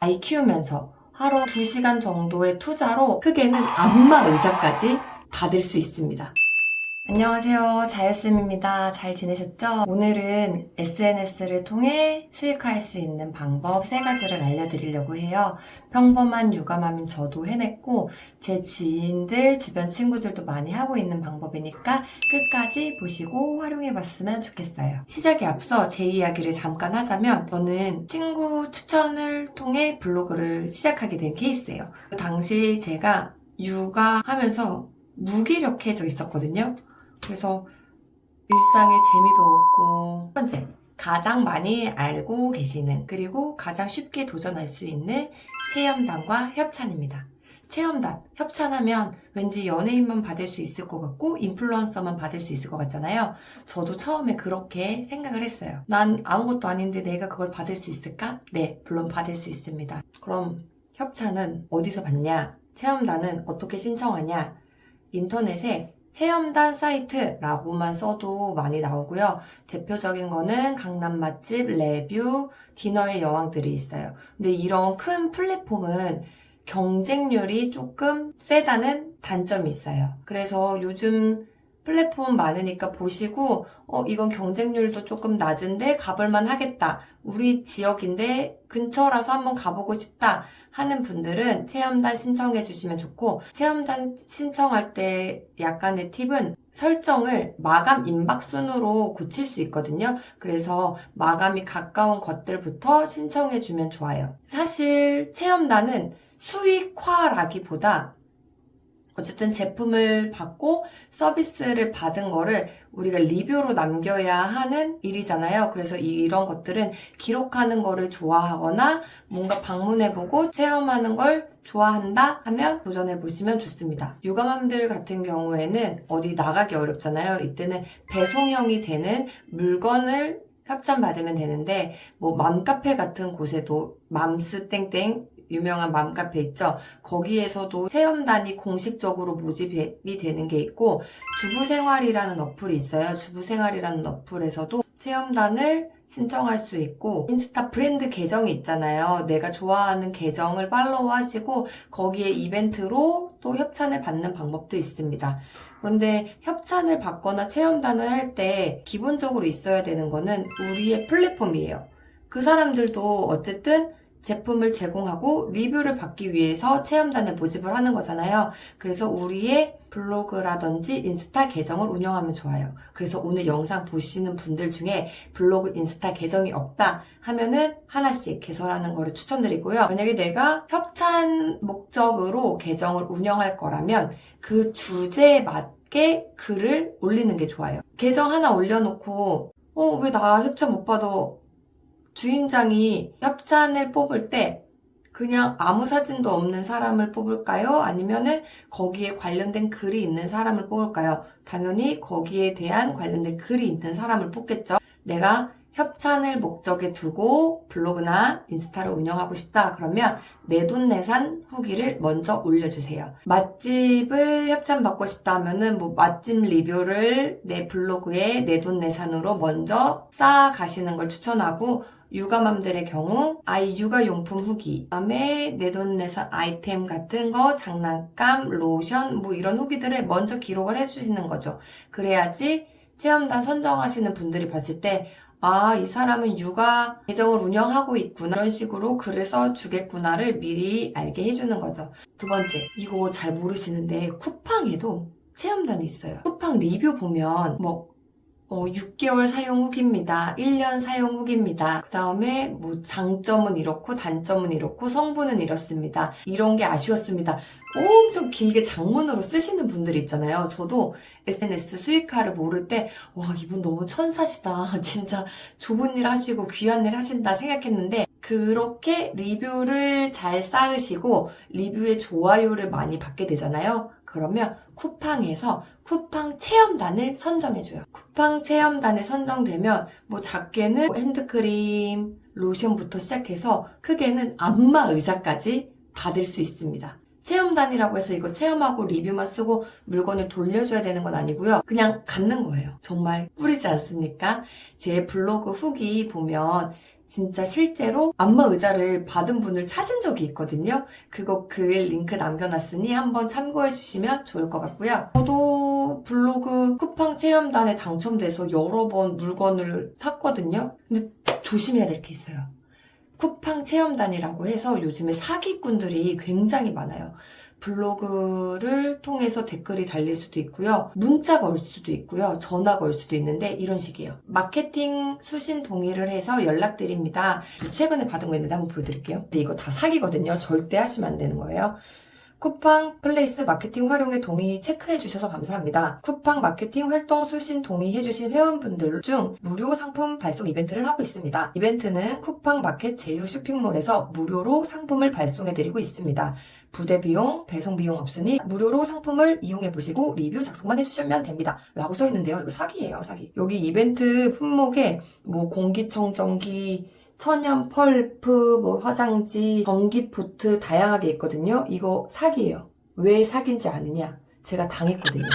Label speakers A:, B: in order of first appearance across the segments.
A: 아이 키우면서 하루 2시간 정도의 투자로 크게는 안마 의자까지 받을 수 있습니다. 안녕하세요. 자유쌤입니다. 잘 지내셨죠? 오늘은 SNS를 통해 수익할 수 있는 방법 3가지를 알려드리려고 해요. 평범한 육아맘인 저도 해냈고 제 지인들, 주변 친구들도 많이 하고 있는 방법이니까 끝까지 보시고 활용해봤으면 좋겠어요. 시작에 앞서 제 이야기를 잠깐 하자면 저는 친구 추천을 통해 블로그를 시작하게 된 케이스예요. 그 당시 제가 육아하면서 무기력해져 있었거든요. 그래서 일상에 재미도 없고 첫 번째, 가장 많이 알고 계시는 그리고 가장 쉽게 도전할 수 있는 체험단과 협찬입니다. 체험단, 협찬하면 왠지 연예인만 받을 수 있을 것 같고 인플루언서만 받을 수 있을 것 같잖아요. 저도 처음에 그렇게 생각을 했어요. 난 아무것도 아닌데 내가 그걸 받을 수 있을까? 네, 물론 받을 수 있습니다. 그럼 협찬은 어디서 받냐? 체험단은 어떻게 신청하냐? 인터넷에 체험단 사이트라고만 써도 많이 나오고요. 대표적인 거는 강남 맛집, 레뷰, 디너의 여왕들이 있어요. 근데 이런 큰 플랫폼은 경쟁률이 조금 세다는 단점이 있어요. 그래서 요즘 플랫폼 많으니까 보시고 이건 경쟁률도 조금 낮은데 가볼만 하겠다. 우리 지역인데 근처라서 한번 가보고 싶다 하는 분들은 체험단 신청해 주시면 좋고, 체험단 신청할 때 약간의 팁은 설정을 마감 임박순으로 고칠 수 있거든요. 그래서 마감이 가까운 것들부터 신청해 주면 좋아요. 사실 체험단은 수익화라기보다 어쨌든 제품을 받고 서비스를 받은 거를 우리가 리뷰로 남겨야 하는 일이잖아요. 그래서 이런 것들은 기록하는 거를 좋아하거나 뭔가 방문해보고 체험하는 걸 좋아한다 하면 도전해보시면 좋습니다. 육아맘들 같은 경우에는 어디 나가기 어렵잖아요. 이때는 배송형이 되는 물건을 협찬받으면 되는데 뭐 맘카페 같은 곳에도 맘스 땡땡 유명한 맘카페 있죠. 거기에서도 체험단이 공식적으로 모집이 되는 게 있고, 주부생활이라는 어플이 있어요. 주부생활이라는 어플에서도 체험단을 신청할 수 있고, 인스타 브랜드 계정이 있잖아요. 내가 좋아하는 계정을 팔로우 하시고 거기에 이벤트로 또 협찬을 받는 방법도 있습니다. 그런데 협찬을 받거나 체험단을 할 때 기본적으로 있어야 되는 거는 우리의 플랫폼이에요. 그 사람들도 어쨌든 제품을 제공하고 리뷰를 받기 위해서 체험단을 모집을 하는 거잖아요. 그래서 우리의 블로그라든지 인스타 계정을 운영하면 좋아요. 그래서 오늘 영상 보시는 분들 중에 블로그, 인스타 계정이 없다 하면은 하나씩 개설하는 거를 추천드리고요. 만약에 내가 협찬 목적으로 계정을 운영할 거라면 그 주제에 맞게 글을 올리는 게 좋아요. 계정 하나 올려놓고 왜 나 협찬 못 받아? 주인장이 협찬을 뽑을 때 그냥 아무 사진도 없는 사람을 뽑을까요? 아니면은 거기에 관련된 글이 있는 사람을 뽑을까요? 당연히 거기에 대한 관련된 글이 있는 사람을 뽑겠죠. 내가 협찬을 목적에 두고 블로그나 인스타를 운영하고 싶다 그러면 내돈내산 후기를 먼저 올려주세요. 맛집을 협찬받고 싶다 하면은 뭐 맛집 리뷰를 내 블로그에 내돈내산으로 먼저 쌓아가시는 걸 추천하고, 육아맘들의 경우 아이 육아용품 후기, 그다음에 내돈내산 아이템 같은 거, 장난감, 로션 뭐 이런 후기들을 먼저 기록을 해주시는 거죠. 그래야지 체험단 선정하시는 분들이 봤을 때 이 사람은 육아 계정을 운영하고 있구나, 이런 식으로 글을 써주겠구나를 미리 알게 해주는 거죠. 두 번째, 이거 잘 모르시는데 쿠팡에도 체험단이 있어요. 쿠팡 리뷰 보면 6개월 사용 후기입니다. 1년 사용 후기입니다. 그 다음에 뭐 장점은 이렇고 단점은 이렇고 성분은 이렇습니다. 이런 게 아쉬웠습니다. 엄청 길게 장문으로 쓰시는 분들이 있잖아요. 저도 SNS 수익화를 모를 때 이분 너무 천사시다. 진짜 좋은 일 하시고 귀한 일 하신다 생각했는데, 그렇게 리뷰를 잘 쌓으시고 리뷰에 좋아요를 많이 받게 되잖아요. 그러면 쿠팡에서 쿠팡 체험단을 선정해줘요. 쿠팡 체험단에 선정되면 뭐 작게는 핸드크림, 로션부터 시작해서 크게는 안마 의자까지 받을 수 있습니다. 체험단이라고 해서 이거 체험하고 리뷰만 쓰고 물건을 돌려줘야 되는 건 아니고요. 그냥 갖는 거예요. 정말 꿀이지 않습니까? 제 블로그 후기 보면 진짜 실제로 안마 의자를 받은 분을 찾은 적이 있거든요. 그거 글 링크 남겨놨으니 한번 참고해 주시면 좋을 것 같고요. 저도 블로그 쿠팡 체험단에 당첨돼서 여러 번 물건을 샀거든요. 근데 조심해야 될 게 있어요. 쿠팡 체험단이라고 해서 요즘에 사기꾼들이 굉장히 많아요. 블로그를 통해서 댓글이 달릴 수도 있고요. 문자가 올 수도 있고요. 전화가 올 수도 있는데 이런 식이에요. 마케팅 수신 동의를 해서 연락드립니다. 최근에 받은 거 있는데 한번 보여드릴게요. 근데 이거 다 사기거든요. 절대 하시면 안 되는 거예요. 쿠팡 플레이스 마케팅 활용에 동의 체크해 주셔서 감사합니다. 쿠팡 마케팅 활동 수신 동의해 주신 회원분들 중 무료 상품 발송 이벤트를 하고 있습니다. 이벤트는 쿠팡 마켓 제휴 쇼핑몰에서 무료로 상품을 발송해 드리고 있습니다. 부대 비용, 배송 비용 없으니 무료로 상품을 이용해 보시고 리뷰 작성만 해주시면 됩니다. 라고 써 있는데요. 이거 사기예요, 사기. 여기 이벤트 품목에 뭐 공기청정기, 천연 펄프, 뭐 화장지, 전기포트 다양하게 있거든요. 이거 사기예요. 왜 사기인지 아느냐? 제가 당했거든요.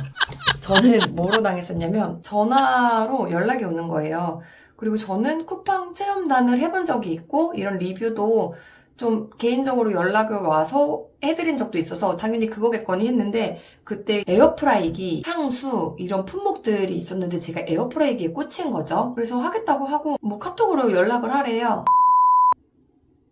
A: 저는 뭐로 당했었냐면 전화로 연락이 오는 거예요. 그리고 저는 쿠팡 체험단을 해본 적이 있고 이런 리뷰도 좀 개인적으로 연락을 와서 해드린 적도 있어서 당연히 그거겠거니 했는데 그때 에어프라이기, 향수 이런 품목들이 있었는데 제가 에어프라이기에 꽂힌 거죠. 그래서 하겠다고 하고 뭐 카톡으로 연락을 하래요.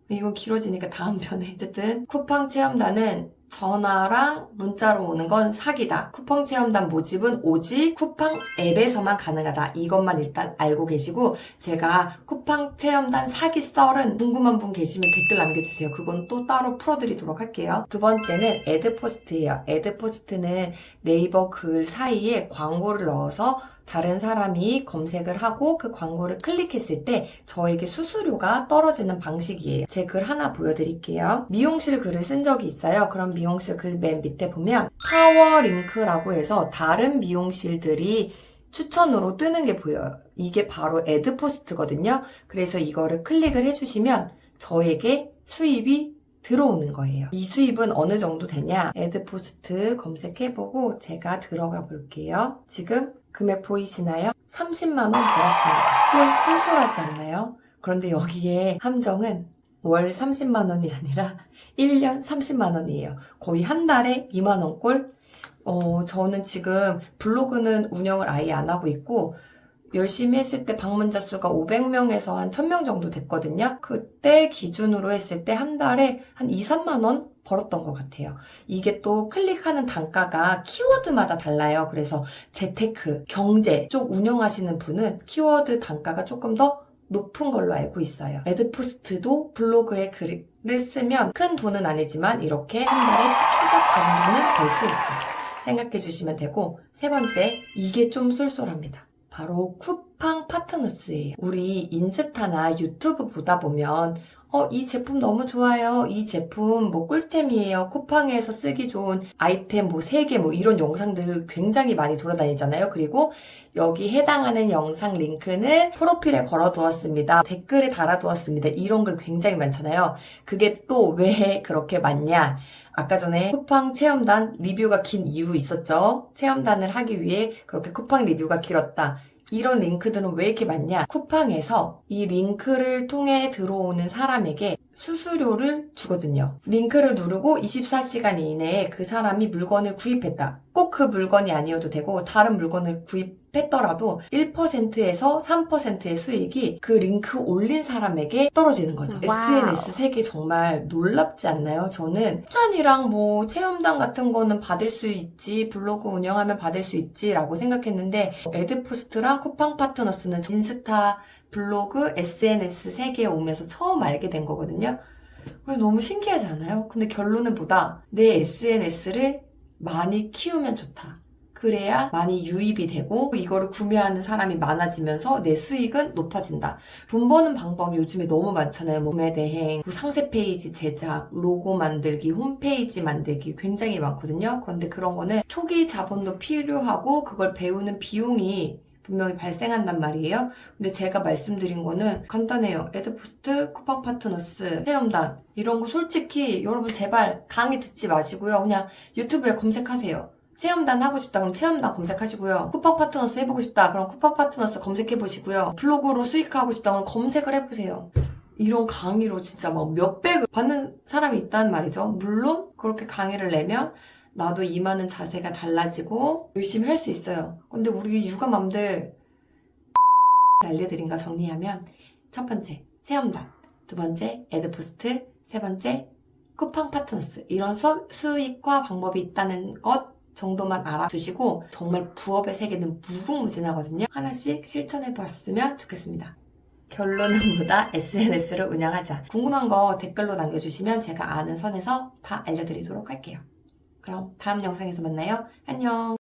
A: 이건 길어지니까 다음 편에. 어쨌든 쿠팡 체험단은 전화랑 문자로 오는 건 사기다. 쿠팡 체험단 모집은 오직 쿠팡 앱에서만 가능하다. 이것만 일단 알고 계시고 제가 쿠팡 체험단 사기 썰은 궁금한 분 계시면 댓글 남겨주세요. 그건 또 따로 풀어드리도록 할게요. 두 번째는 애드포스트예요. 애드포스트는 네이버 글 사이에 광고를 넣어서 다른 사람이 검색을 하고 그 광고를 클릭했을 때 저에게 수수료가 떨어지는 방식이에요. 제 글 하나 보여드릴게요. 미용실 글을 쓴 적이 있어요. 그럼 미용실 글 맨 밑에 보면 파워 링크라고 해서 다른 미용실들이 추천으로 뜨는 게 보여요. 이게 바로 애드포스트거든요. 그래서 이거를 클릭을 해주시면 저에게 수입이 들어오는 거예요. 이 수입은 어느 정도 되냐? 애드포스트 검색해보고 제가 들어가 볼게요. 지금 금액 보이시나요? 30만원 벌었습니다. 꽤 쏠쏠하지 않나요? 그런데 여기에 함정은 월 30만원이 아니라 1년 30만원이에요. 거의 한 달에 2만원꼴? 저는 지금 블로그는 운영을 아예 안 하고 있고 열심히 했을 때 방문자 수가 500명에서 한 1000명 정도 됐거든요. 그때 기준으로 했을 때 한 달에 한 2, 3만 원 벌었던 것 같아요. 이게 또 클릭하는 단가가 키워드마다 달라요. 그래서 재테크, 경제 쪽 운영하시는 분은 키워드 단가가 조금 더 높은 걸로 알고 있어요. 애드포스트도 블로그에 글을 쓰면 큰 돈은 아니지만 이렇게 한 달에 치킨값 정도는 벌 수 있다 생각해 주시면 되고, 세 번째, 이게 좀 쏠쏠합니다. 바로 쿠팡 파트너스예요. 우리 인스타나 유튜브 보다 보면 이 제품 너무 좋아요. 이 제품 뭐 꿀템이에요. 쿠팡에서 쓰기 좋은 아이템 뭐 3개 뭐 이런 영상들 굉장히 많이 돌아다니잖아요. 그리고 여기 해당하는 영상 링크는 프로필에 걸어두었습니다. 댓글에 달아두었습니다. 이런 글 굉장히 많잖아요. 그게 또 왜 그렇게 많냐? 아까 전에 쿠팡 체험단 리뷰가 긴 이유 있었죠? 체험단을 하기 위해 그렇게 쿠팡 리뷰가 길었다. 이런 링크들은 왜 이렇게 많냐? 쿠팡에서 이 링크를 통해 들어오는 사람에게 수수료를 주거든요. 링크를 누르고 24시간 이내에 그 사람이 물건을 구입했다. 꼭 그 물건이 아니어도 되고 다른 물건을 구입했더라도 1%에서 3%의 수익이 그 링크 올린 사람에게 떨어지는 거죠. 와우. SNS 세계 정말 놀랍지 않나요? 저는 협찬이랑 뭐 체험단 같은 거는 받을 수 있지, 블로그 운영하면 받을 수 있지 라고 생각했는데 애드포스트랑 쿠팡 파트너스는 인스타, 블로그, SNS 세계에 오면서 처음 알게 된 거거든요. 그래서 너무 신기하지 않아요? 근데 결론은 뭐다? 내 SNS를 많이 키우면 좋다. 그래야 많이 유입이 되고 이거를 구매하는 사람이 많아지면서 내 수익은 높아진다. 돈 버는 방법이 요즘에 너무 많잖아요. 뭐 구매 대행, 상세 페이지 제작, 로고 만들기, 홈페이지 만들기 굉장히 많거든요. 그런데 그런 거는 초기 자본도 필요하고 그걸 배우는 비용이 분명히 발생한단 말이에요. 근데 제가 말씀드린 거는 간단해요. 애드포스트, 쿠팡 파트너스, 체험단 이런 거 솔직히 여러분 제발 강의 듣지 마시고요. 그냥 유튜브에 검색하세요. 체험단 하고 싶다 그럼 체험단 검색하시고요. 쿠팡 파트너스 해보고 싶다 그럼 쿠팡 파트너스 검색해보시고요. 블로그로 수익하고 싶다 그럼 검색을 해보세요. 이런 강의로 진짜 막 몇백을 받는 사람이 있단 말이죠. 물론 그렇게 강의를 내면 나도 임하는 자세가 달라지고 열심히 할 수 있어요. 근데 우리 육아맘들 알려드린 거 정리하면 첫 번째, 체험단. 두 번째, 에드포스트. 세 번째, 쿠팡 파트너스. 이런 수익화 방법이 있다는 것 정도만 알아두시고 정말 부업의 세계는 무궁무진하거든요. 하나씩 실천해 보았으면 좋겠습니다. 결론은 뭐다? SNS를 운영하자. 궁금한 거 댓글로 남겨주시면 제가 아는 선에서 다 알려드리도록 할게요. 그럼 다음 영상에서 만나요. 안녕.